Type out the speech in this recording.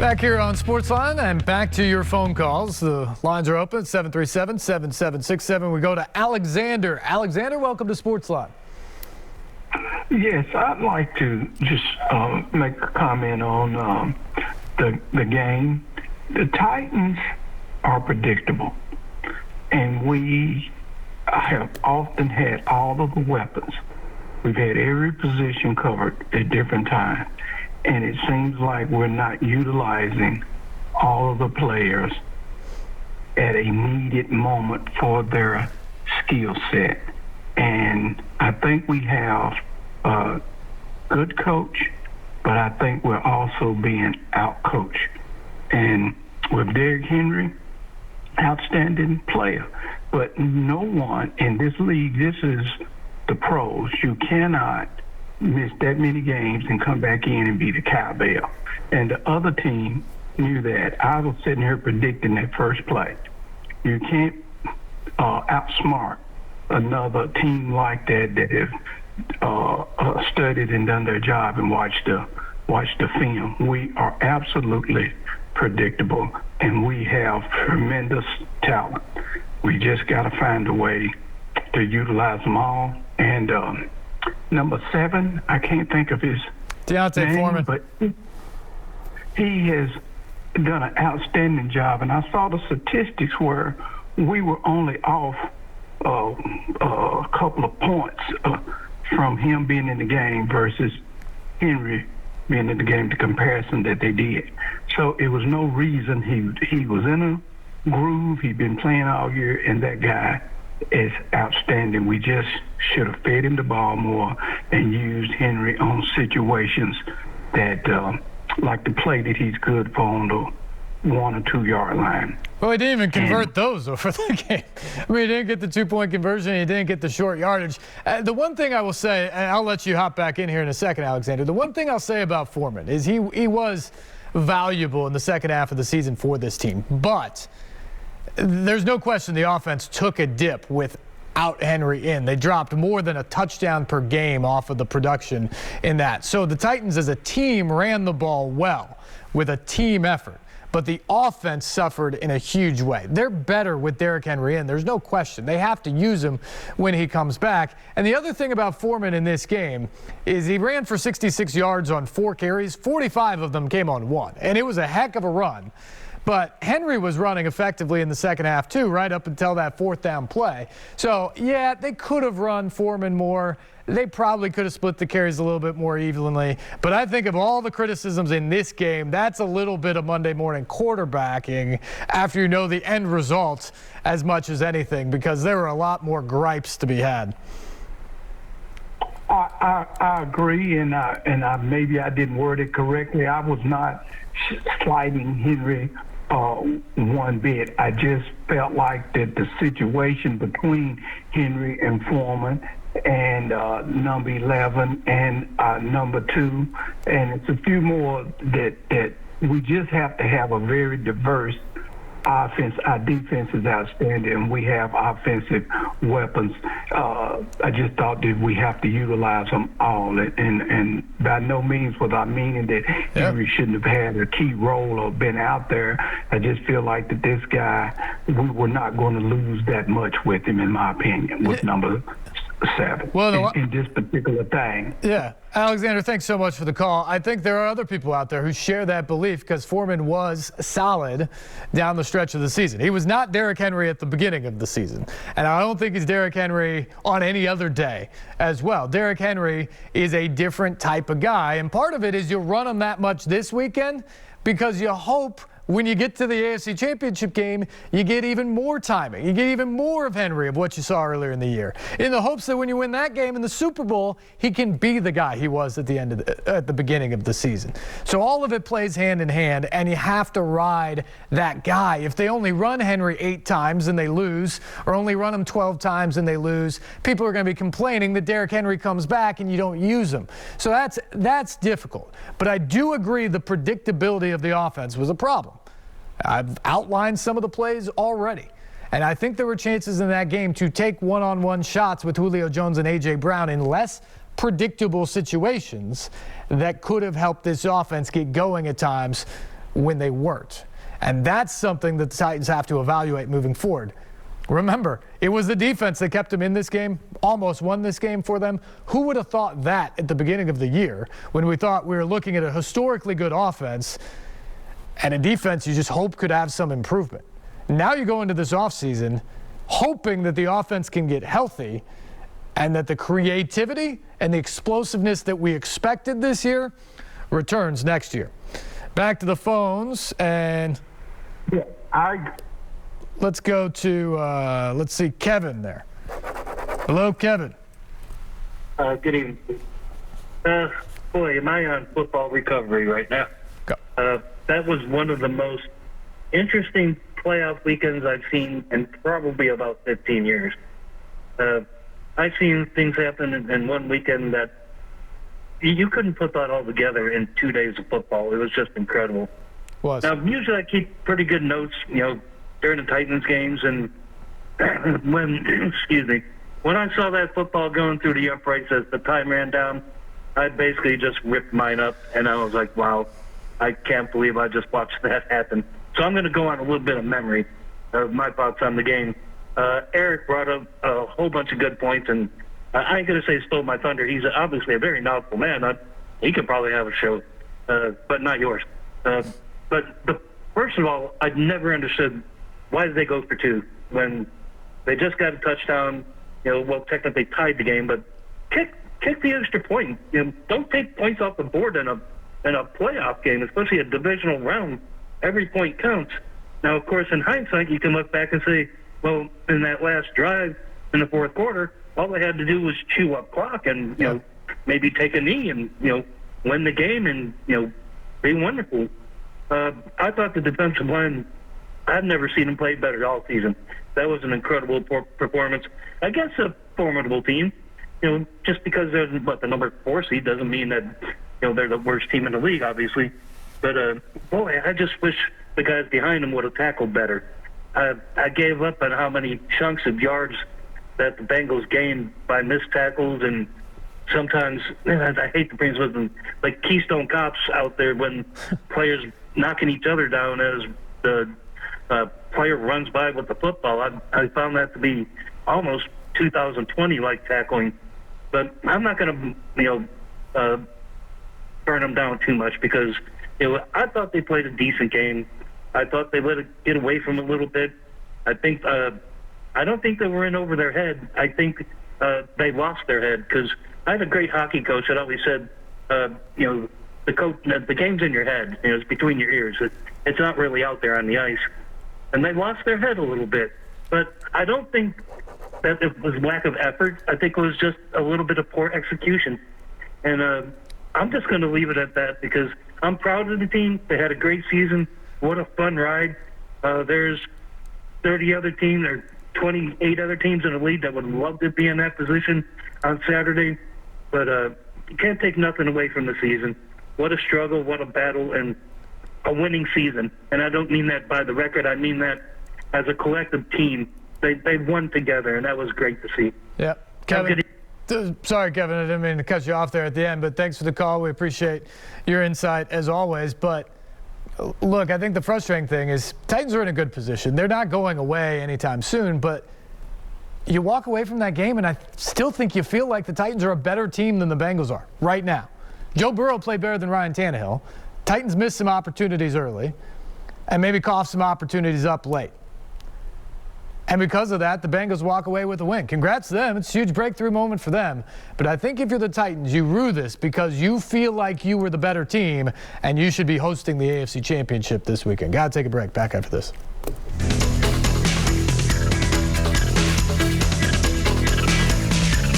Back here on SportsLine and back to your phone calls. The lines are open, 737-7767. We go to Alexander. Alexander, welcome to SportsLine. Yes, I'd like to just make a comment on the game. The Titans are predictable, and we have often had all of the weapons. We've had every position covered at different times, and it seems like we're not utilizing all of the players at a needed moment for their skill set. And I think we have a good coach, but I think we're also being out-coached. And with Derrick Henry, outstanding player, but no one in this league, this is the pros, you cannot miss that many games and come back in and be the cowbell. And the other team knew that. I was sitting here predicting that first play. You can't outsmart another team like that have studied and done their job and watched the film. We are absolutely predictable, and we have tremendous talent. We just got to find a way to utilize them all. And number 7, I can't think of his Deontay name, Foreman. but he has done an outstanding job. And I saw the statistics where we were only off a couple of points from him being in the game versus Henry being in the game, the comparison that they did. So it was no reason he was in a groove. He'd been playing all year, and that guy is outstanding. We just should have fed him the ball more and used Henry on situations that, like the play that he's good for on the 1 or 2 yard line. Well, he didn't even convert those over the game. I mean, he didn't get the 2-point conversion. He didn't get the short yardage. The one thing I will say, and I'll let you hop back in here in a second, Alexander. The one thing I'll say about Foreman is he was valuable in the second half of the season for this team. But there's no question the offense took a dip without Henry in. They dropped more than a touchdown per game off of the production in that. So the Titans as a team ran the ball well with a team effort. But the offense suffered in a huge way. They're better with Derrick Henry in. There's no question. They have to use him when he comes back. And the other thing about Foreman in this game is he ran for 66 yards on 4 carries. 45 of them came on 1. And it was a heck of a run. But Henry was running effectively in the second half, too, right up until that 4th down play. So, yeah, they could have run Foreman more. They probably could have split the carries a little bit more evenly. But I think of all the criticisms in this game, that's a little bit of Monday morning quarterbacking after you know the end result as much as anything, because there were a lot more gripes to be had. I agree, and maybe I didn't word it correctly. I was not slighting Henry one bit. I just felt like that the situation between Henry and Foreman and number 11 and number 2, and it's a few more that we just have to have a very diverse offense. Our defense is outstanding, and we have offensive weapons. I just thought that we have to utilize them all, and by no means was I meaning that Henry shouldn't have had a key role or been out there. I just feel like that this guy, we were not going to lose that much with him, in my opinion, with number 7 in this particular thing. Yeah. Alexander, thanks so much for the call. I think there are other people out there who share that belief because Foreman was solid down the stretch of the season. He was not Derrick Henry at the beginning of the season, and I don't think he's Derrick Henry on any other day as well. Derrick Henry is a different type of guy, and part of it is you run him that much this weekend because you hope when you get to the AFC Championship game, you get even more timing. You get even more of Henry of what you saw earlier in the year, in the hopes that when you win that game in the Super Bowl, he can be the guy he was at the beginning of the season. So all of it plays hand in hand, and you have to ride that guy. If they only run Henry 8 times and they lose, or only run him 12 times and they lose, people are going to be complaining that Derrick Henry comes back and you don't use him. So that's difficult. But I do agree the predictability of the offense was a problem. I've outlined some of the plays already. And I think there were chances in that game to take one-on-one shots with Julio Jones and A.J. Brown in less predictable situations that could have helped this offense get going at times when they weren't. And that's something that the Titans have to evaluate moving forward. Remember, it was the defense that kept them in this game, almost won this game for them. Who would have thought that at the beginning of the year when we thought we were looking at a historically good offense and a defense you just hope could have some improvement? Now you go into this offseason hoping that the offense can get healthy and that the creativity and the explosiveness that we expected this year returns next year. Back to the phones, and let's go to, let's see, Kevin there. Hello, Kevin. Good evening. Boy, am I on football recovery right now. That was one of the most interesting playoff weekends I've seen in probably about 15 years. I've seen things happen in one weekend that you couldn't put that all together in 2 days of football. It was just incredible. Now, usually I keep pretty good notes, during the Titans games, and when I saw that football going through the uprights as the time ran down, I basically just ripped mine up, and I was like, wow, I can't believe I just watched that happen. So I'm going to go on a little bit of memory of my thoughts on the game. Eric brought up a whole bunch of good points, and I ain't going to say stole my thunder. He's obviously a very knowledgeable man. He could probably have a show, but not yours. First of all, I've never understood why did they go for two when they just got a touchdown, technically tied the game, but kick the extra point. Don't take points off the board in a playoff game, especially a divisional round. Every point counts. Now, of course, in hindsight, you can look back and say, well, in that last drive in the fourth quarter, all they had to do was chew up clock and, maybe take a knee and, win the game and, be wonderful. I thought the defensive line, I've never seen them play better all season. That was an incredible performance against a formidable team. Just because they're the number 4 seed doesn't mean that, they're the worst team in the league, obviously. But, boy, I just wish the guys behind them would have tackled better. I gave up on how many chunks of yards that the Bengals gained by missed tackles, and sometimes, I hate to bring this with them, like Keystone Cops out there when players knocking each other down as the player runs by with the football. I found that to be almost 2020-like tackling. But I'm not going to, burn them down too much because I thought they played a decent game. I thought they let it get away from a little bit. I don't think they were in over their head. I think they lost their head because I had a great hockey coach that always said, the game's in your head. It's between your ears. It's not really out there on the ice. And they lost their head a little bit. But I don't think that it was lack of effort. I think it was just a little bit of poor execution. And I'm just going to leave it at that because I'm proud of the team. They had a great season. What a fun ride. There's 30 other teams or 28 other teams in the league that would love to be in that position on Saturday. But you can't take nothing away from the season. What a struggle, what a battle, and a winning season. And I don't mean that by the record. I mean that as a collective team. They won together, and that was great to see. Yeah. Kevin. Sorry, Kevin, I didn't mean to cut you off there at the end, but thanks for the call. We appreciate your insight as always. But look, I think the frustrating thing is Titans are in a good position. They're not going away anytime soon, but you walk away from that game, and I still think you feel like the Titans are a better team than the Bengals are right now. Joe Burrow played better than Ryan Tannehill. Titans missed some opportunities early and maybe coughed some opportunities up late. And because of that, the Bengals walk away with a win. Congrats to them. It's a huge breakthrough moment for them. But I think if you're the Titans, you rue this because you feel like you were the better team and you should be hosting the AFC Championship this weekend. Got to take a break. Back after this.